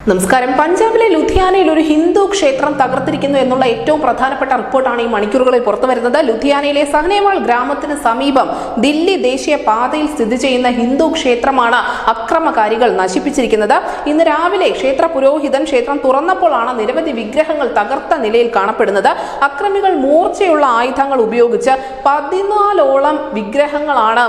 നമസ്കാരം. പഞ്ചാബിലെ ലുധിയാനയിൽ ഒരു ഹിന്ദു ക്ഷേത്രം തകർത്തിരിക്കുന്നു എന്നുള്ള ഏറ്റവും പ്രധാനപ്പെട്ട റിപ്പോർട്ടാണ് ഈ മണിക്കൂറുകളിൽ പുറത്തുവരുന്നത്. ലുധിയാനയിലെ സഹനേവാൾ ഗ്രാമത്തിന് സമീപം ദില്ലി ദേശീയ പാതയിൽ സ്ഥിതി ചെയ്യുന്ന ഹിന്ദു ക്ഷേത്രമാണ് അക്രമകാരികൾ നശിപ്പിച്ചിരിക്കുന്നത്. ഇന്ന് രാവിലെ ക്ഷേത്ര പുരോഹിതൻ ക്ഷേത്രം തുറന്നപ്പോഴാണ് നിരവധി വിഗ്രഹങ്ങൾ തകർത്ത നിലയിൽ കാണപ്പെടുന്നത്. അക്രമികൾ മൂർച്ചയുള്ള ആയുധങ്ങൾ ഉപയോഗിച്ച് 14ഓളം വിഗ്രഹങ്ങളാണ്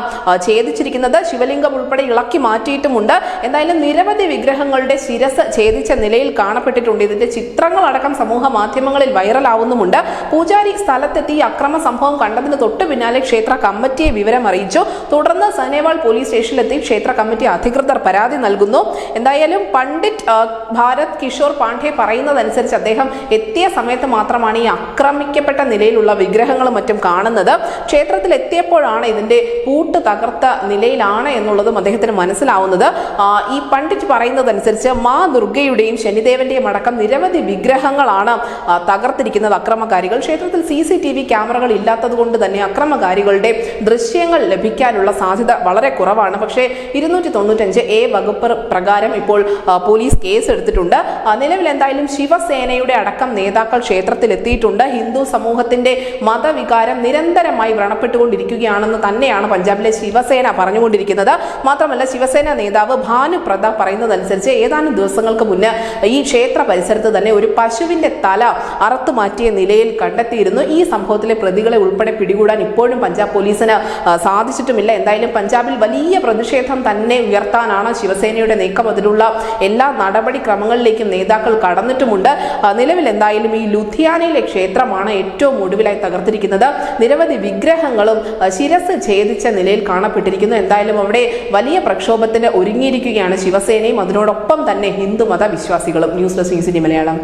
ഛേദിച്ചിരിക്കുന്നത്. ശിവലിംഗം ഉൾപ്പെടെ ഇളക്കി മാറ്റിയിട്ടുമുണ്ട്. എന്തായാലും നിരവധി വിഗ്രഹങ്ങളുടെ ശിരസ് ഛേദിച്ച നിലയിൽ കാണപ്പെട്ടിട്ടുണ്ട്. ഇതിന്റെ ചിത്രങ്ങളടക്കം സമൂഹ മാധ്യമങ്ങളിൽ വൈറലാവുന്നുമുണ്ട്. പൂജാരി സ്ഥലത്തെത്തി അക്രമ സംഭവം കണ്ടതിന് തൊട്ടു പിന്നാലെ ക്ഷേത്ര കമ്മിറ്റിയെ വിവരം അറിയിച്ചു. തുടർന്ന് സനേവാൾ പോലീസ് സ്റ്റേഷനിലെത്തി ക്ഷേത്ര കമ്മിറ്റി അധികൃതർ പരാതി നൽകുന്നു. എന്തായാലും പണ്ഡിറ്റ് ഭാരത് കിഷോർ പാണ്ഡെ പറയുന്നതനുസരിച്ച് അദ്ദേഹം എത്തിയ സമയത്ത് മാത്രമാണ് ഈ ആക്രമിക്കപ്പെട്ട നിലയിലുള്ള വിഗ്രഹങ്ങളും മറ്റും കാണുന്നത്. ക്ഷേത്രത്തിൽ എത്തിയപ്പോഴാണ് ഇതിന്റെ പൂട്ട് തകർത്ത നിലയിലാണ് എന്നുള്ളതും അദ്ദേഹത്തിന് മനസ്സിലാവുന്നത്. ഈ പണ്ഡിറ്റ് പറയുന്നതനുസരിച്ച് മാ ദുർഗയുടെയും ശനിദേവന്റെയും അടക്കം നിരവധി വിഗ്രഹങ്ങളാണ് തകർത്തിരിക്കുന്നത് അക്രമകാരികൾ. ക്ഷേത്രത്തിൽ CCTV ക്യാമറകൾ ഇല്ലാത്തത് കൊണ്ട് തന്നെ അക്രമകാരികളുടെ ദൃശ്യങ്ങൾ ലഭിക്കാനുള്ള സാധ്യത വളരെ കുറവാണ്. പക്ഷേ 295A വകുപ്പ് പ്രകാരം ഇപ്പോൾ പോലീസ് കേസ് എടുത്തിട്ടുണ്ട്. നിലവിൽ എന്തായാലും ശിവസേനയുടെ അടക്കം നേതാക്കൾ ക്ഷേത്രത്തിൽ എത്തിയിട്ടുണ്ട്. ഹിന്ദു സമൂഹത്തിന്റെ മതവികാരം നിരന്തരമായി വ്രണപ്പെട്ടുകൊണ്ടിരിക്കുകയാണെന്ന് തന്നെയാണ് പഞ്ചാബിലെ ശിവസേന പറഞ്ഞുകൊണ്ടിരിക്കുന്നത്. മാത്രമല്ല ശിവസേന നേതാവ് ഭാനു പ്രതാപ് പറയുന്നതനുസരിച്ച് ഏതാനും ദിവസങ്ങൾക്ക് മുന്നേ ഈ ക്ഷേത്ര പരിസരത്ത് തന്നെ ഒരു പശുവിന്റെ തല അറുത്തു മാറ്റിയ നിലയിൽ കണ്ടെത്തിയിരുന്നു. ഈ സംഭവത്തിലെ പ്രതികളെ ഉൾപ്പെടെ പിടികൂടാൻ ഇപ്പോഴും പഞ്ചാബ് പോലീസിന് സാധിച്ചിട്ടുമില്ല. എന്തായാലും പഞ്ചാബിൽ വലിയ പ്രതിഷേധം തന്നെ ഉയർത്താനാണ് ശിവസേനയുടെ നീക്കം. അതിലുള്ള എല്ലാ നടപടിക്രമങ്ങളിലേക്കും നേതാക്കൾ കടന്നിട്ടുമുണ്ട്. നിലവിൽ എന്തായാലും ഈ ലുധിയാനയിലെ ക്ഷേത്രമാണ് ഏറ്റവും ഒടുവിലായി തകർത്തിരിക്കുന്നത്. നിരവധി വിഗ്രഹങ്ങളും ശിരസ് ഛേദിച്ച നിലയിൽ കാണപ്പെട്ടിരിക്കുന്നു. എന്തായാലും അവിടെ വലിയ പ്രക്ഷോഭത്തിന് ഒരുങ്ങിയിരിക്കുകയാണ് ശിവസേനയും അതിനോടൊപ്പം തന്നെ ഹിന്ദു മത വിശ്വാസികളും. News desk news India Malayalam.